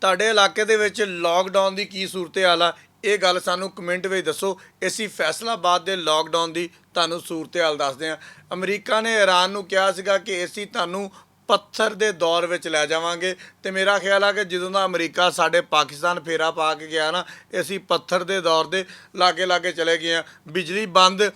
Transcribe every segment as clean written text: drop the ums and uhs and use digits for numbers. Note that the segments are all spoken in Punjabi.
ਤੁਹਾਡੇ ਇਲਾਕੇ ਦੇ ਵਿੱਚ ਲਾਕਡਾਊਨ ਦੀ ਕੀ ਸੂਰਤ ਹਾਲ ਆ? ਇਹ ਗੱਲ ਸਾਨੂੰ ਕਮੈਂਟ ਵਿੱਚ ਦੱਸੋ। ਅਸੀਂ ਫੈਸਲਾਬਾਦ ਦੇ ਲਾਕਡਾਊਨ ਦੀ ਤੁਹਾਨੂੰ ਸੂਰਤ ਹਾਲ ਦੱਸਦੇ ਹਾਂ। ਅਮਰੀਕਾ ਨੇ ਈਰਾਨ ਨੂੰ ਕਿਹਾ ਸੀਗਾ ਕਿ ਅਸੀਂ ਤੁਹਾਨੂੰ ਪੱਥਰ ਦੇ ਦੌਰ ਵਿੱਚ ਲੈ ਜਾਵਾਂਗੇ, ਤੇ ਮੇਰਾ ਖਿਆਲ ਆ ਕਿ ਜਦੋਂ ਦਾ ਅਮਰੀਕਾ ਸਾਡੇ ਪਾਕਿਸਤਾਨ ਫੇਰਾ ਪਾ ਕੇ ਗਿਆ ਨਾ, ਅਸੀਂ ਪੱਥਰ ਦੇ ਦੌਰ ਦੇ ਲਾਗੇ ਲਾਗੇ ਚਲੇ ਗਏ ਹਾਂ। ਬਿਜਲੀ ਬੰਦ,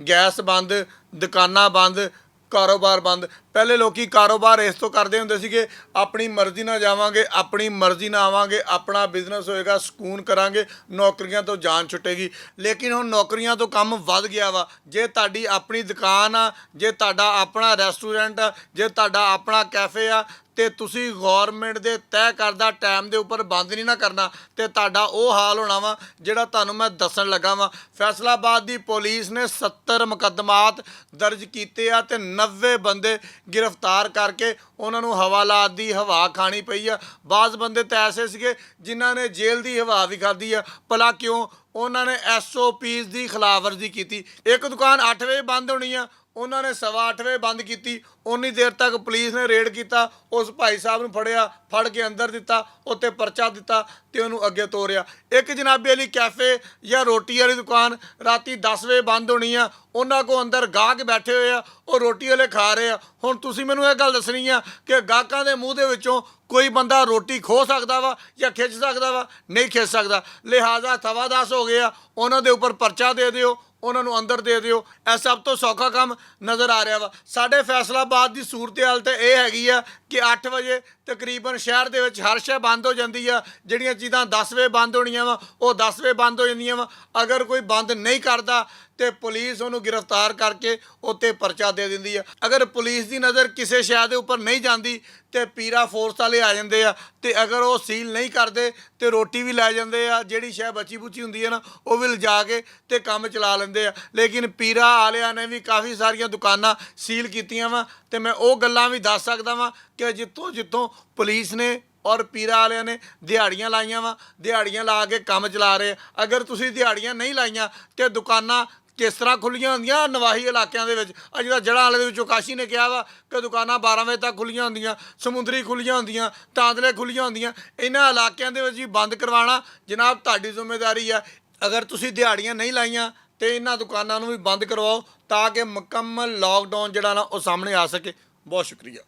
ਗੈਸ ਬੰਦ, ਦੁਕਾਨਾਂ ਬੰਦ, ਕਾਰੋਬਾਰ ਬੰਦ। ਪਹਿਲੇ ਲੋਕੀ ਕਾਰੋਬਾਰ ਇਸ ਤੋਂ ਕਰਦੇ ਹੁੰਦੇ ਸੀਗੇ, ਆਪਣੀ ਮਰਜ਼ੀ ਨਾਲ ਜਾਵਾਂਗੇ, ਆਪਣੀ ਮਰਜ਼ੀ ਨਾਲ ਆਵਾਂਗੇ, ਆਪਣਾ ਬਿਜ਼ਨਸ ਹੋਏਗਾ, ਸਕੂਨ ਕਰਾਂਗੇ, ਨੌਕਰੀਆਂ ਤੋਂ ਜਾਨ ਛੁੱਟੇਗੀ। ਲੇਕਿਨ ਹੁਣ ਨੌਕਰੀਆਂ ਤੋਂ ਕੰਮ ਵੱਧ ਗਿਆ ਵਾ। ਜੇ ਤੁਹਾਡੀ ਆਪਣੀ ਦੁਕਾਨ ਆ, ਜੇ ਤੁਹਾਡਾ ਆਪਣਾ ਰੈਸਟੋਰੈਂਟ ਆ, ਜੇ ਤੁਹਾਡਾ ਆਪਣਾ ਕੈਫੇ ਆ, ਤੇ ਤੁਸੀਂ ਗੌਰਮੈਂਟ ਦੇ ਤੈਅ ਕਰਦਾ ਟਾਈਮ ਦੇ ਉੱਪਰ ਬੰਦ ਨਹੀਂ ਨਾ ਕਰਨਾ, ਤੇ ਤੁਹਾਡਾ ਉਹ ਹਾਲ ਹੋਣਾ ਵਾ ਜਿਹੜਾ ਤੁਹਾਨੂੰ ਮੈਂ ਦੱਸਣ ਲੱਗਾ ਵਾਂ। ਫੈਸਲਾਬਾਦ ਦੀ ਪੁਲਿਸ ਨੇ 70 ਮੁਕੱਦਮਾਤ ਦਰਜ ਕੀਤੇ ਆ ਤੇ 90 ਬੰਦੇ ਗ੍ਰਿਫਤਾਰ ਕਰਕੇ ਉਹਨਾਂ ਨੂੰ ਹਵਾਲਾਤ ਦੀ ਹਵਾ ਖਾਣੀ ਪਈ ਆ। ਬਾਜ਼ ਬੰਦੇ ਤਾਂ ਐਸੇ ਸੀਗੇ ਜਿਨ੍ਹਾਂ ਨੇ ਜੇਲ੍ਹ ਦੀ ਹਵਾ ਵੀ ਖਾਧੀ ਆ। ਭਲਾ ਕਿਉਂ? ਉਹਨਾਂ ਨੇ SOPs ਦੀ ਖਿਲਾਫਵਰਜ਼ੀ ਕੀਤੀ। ਇੱਕ ਦੁਕਾਨ 8 ਵਜੇ ਬੰਦ ਹੋਣੀ ਆ, ਉਹਨਾਂ ਨੇ 8:15 ਵਜੇ ਬੰਦ ਕੀਤੀ। ਉਨੀ ਦੇਰ ਤੱਕ ਪੁਲਿਸ ਨੇ ਰੇਡ ਕੀਤਾ, ਉਸ ਭਾਈ ਸਾਹਿਬ ਨੂੰ ਫੜਿਆ, ਫੜ ਕੇ ਅੰਦਰ ਦਿੱਤਾ, ਉੱਤੇ ਪਰਚਾ ਦਿੱਤਾ ਤੇ ਉਹਨੂੰ ਅੱਗੇ ਤੋਰਿਆ। ਇੱਕ ਜਨਾਬੇ ਵਾਲੀ ਕੈਫੇ ਜਾਂ ਰੋਟੀ ਵਾਲੀ ਦੁਕਾਨ ਰਾਤੀ 10 ਵਜੇ ਬੰਦ ਹੋਣੀ ਆ, ਉਹਨਾਂ ਕੋਲ ਅੰਦਰ ਗਾਹਕ ਬੈਠੇ ਹੋਏ ਆ, ਉਹ ਰੋਟੀ ਵਾਲੇ ਖਾ ਰਹੇ ਆ। ਹੁਣ ਤੁਸੀਂ ਮੈਨੂੰ ਇਹ ਗੱਲ ਦੱਸਣੀ ਆ ਕਿ ਗਾਹਕਾਂ ਦੇ ਮੂੰਹ ਦੇ ਵਿੱਚੋਂ ਕੋਈ ਬੰਦਾ ਰੋਟੀ ਖੋਹ ਸਕਦਾ ਵਾ ਜਾਂ ਖਿੱਚ ਸਕਦਾ ਵਾ? ਨਹੀਂ ਖਿੱਚ ਸਕਦਾ। ਲਿਹਾਜ਼ਾ ਤਵਾਦਾਸ ਹੋ ਗਿਆ, ਉਹਨਾਂ ਦੇ ਉੱਪਰ ਪਰਚਾ ਦੇ ਦਿਓ, ਉਹਨਾਂ ਨੂੰ ਅੰਦਰ ਦੇ ਦਿਓ। ਇਹ ਸਭ ਤੋਂ ਸੌਖਾ ਕੰਮ ਨਜ਼ਰ ਆ ਰਿਹਾ ਵਾ। ਸਾਡੇ ਫੈਸਲਾਬਾਦ ਦੀ ਸੂਰਤ ਹਾਲ ਤਾਂ ਇਹ ਹੈਗੀ ਆ ਕਿ 8 ਵਜੇ ਤਕਰੀਬਨ ਸ਼ਹਿਰ ਦੇ ਵਿੱਚ ਹਰ ਸ਼ੈ ਬੰਦ ਹੋ ਜਾਂਦੀ ਆ। ਜਿਹੜੀਆਂ ਚੀਜ਼ਾਂ 10 ਵਜੇ ਬੰਦ ਹੋਣੀਆਂ ਵਾ, ਉਹ 10 ਵਜੇ ਬੰਦ ਹੋ ਜਾਂਦੀਆਂ ਵਾ। ਅਗਰ ਕੋਈ ਬੰਦ ਨਹੀਂ ਕਰਦਾ ਤੇ ਪੁਲਿਸ ਉਹਨੂੰ ਗ੍ਰਿਫਤਾਰ ਕਰਕੇ ਉੱਤੇ ਪਰਚਾ ਦੇ ਦਿੰਦੀ ਆ। ਅਗਰ ਪੁਲਿਸ ਦੀ ਨਜ਼ਰ ਕਿਸੇ ਸ਼ੈ ਦੇ ਉੱਪਰ ਨਹੀਂ ਜਾਂਦੀ ਤੇ ਪੀਰਾ ਫੋਰਸ ਵਾਲੇ ਆ ਜਾਂਦੇ ਆ, ਤੇ ਅਗਰ ਉਹ ਸੀਲ ਨਹੀਂ ਕਰਦੇ ਤੇ ਰੋਟੀ ਵੀ ਲੈ ਜਾਂਦੇ ਆ। ਜਿਹੜੀ ਸ਼ੈ ਬਚੀ ਬੁਚੀ ਹੁੰਦੀ ਹੈ ਨਾ, ਉਹ ਵੀ ਲਿਜਾ ਕੇ ਤੇ ਕੰਮ ਚਲਾ ਲੈਂਦੇ ਆ। ਲੇਕਿਨ ਪੀਰਾ ਵਾਲਿਆਂ ਨੇ ਵੀ ਕਾਫੀ ਸਾਰੀਆਂ ਦੁਕਾਨਾਂ ਸੀਲ ਕੀਤੀਆਂ ਵਾ, ਤੇ ਮੈਂ ਉਹ ਗੱਲਾਂ ਵੀ ਦੱਸ ਸਕਦਾ ਵਾਂ ਕਿ ਜਿੱਥੋਂ ਪੁਲਿਸ ਨੇ ਔਰ ਪੀਰਾ ਵਾਲਿਆਂ ਨੇ ਦਿਹਾੜੀਆਂ ਲਾਈਆਂ ਵਾ, ਦਿਹਾੜੀਆਂ ਲਾ ਕੇ ਕੰਮ ਚਲਾ ਰਹੇ। ਅਗਰ ਤੁਸੀਂ ਦਿਹਾੜੀਆਂ ਨਹੀਂ ਲਾਈਆਂ ਤੇ ਦੁਕਾਨਾਂ ਕਿਸ ਤਰ੍ਹਾਂ ਖੁੱਲ੍ਹੀਆਂ ਹੁੰਦੀਆਂ ਨਵਾਹੀ ਇਲਾਕਿਆਂ ਦੇ ਵਿੱਚ? ਅੱਜ ਜਿਹੜਾ ਜੜ੍ਹਾਂ ਵਾਲੇ ਦੇ ਵਿੱਚੋਂ ਕਾਸ਼ੀ ਨੇ ਕਿਹਾ ਵਾ ਕਿ ਦੁਕਾਨਾਂ 12 ਵਜੇ ਤੱਕ ਖੁੱਲ੍ਹੀਆਂ ਹੁੰਦੀਆਂ, ਸਮੁੰਦਰੀ ਖੁੱਲ੍ਹੀਆਂ ਹੁੰਦੀਆਂ, ਤਾਂਦਲੇ ਖੁੱਲ੍ਹੀਆਂ ਹੁੰਦੀਆਂ। ਇਹਨਾਂ ਇਲਾਕਿਆਂ ਦੇ ਵਿੱਚ ਵੀ ਬੰਦ ਕਰਵਾਉਣਾ ਜਨਾਬ ਤੁਹਾਡੀ ਜ਼ਿੰਮੇਵਾਰੀ ਆ। ਅਗਰ ਤੁਸੀਂ ਦਿਹਾੜੀਆਂ ਨਹੀਂ ਲਾਈਆਂ ਤੇ ਇਹਨਾਂ ਦੁਕਾਨਾਂ ਨੂੰ ਵੀ ਬੰਦ ਕਰਵਾਓ ਤਾਂ ਕਿ ਮੁਕੰਮਲ ਲਾਕਡਾਊਨ ਜਿਹੜਾ ਨਾ ਉਹ ਸਾਹਮਣੇ ਆ ਸਕੇ। ਬਹੁਤ ਸ਼ੁਕਰੀਆ।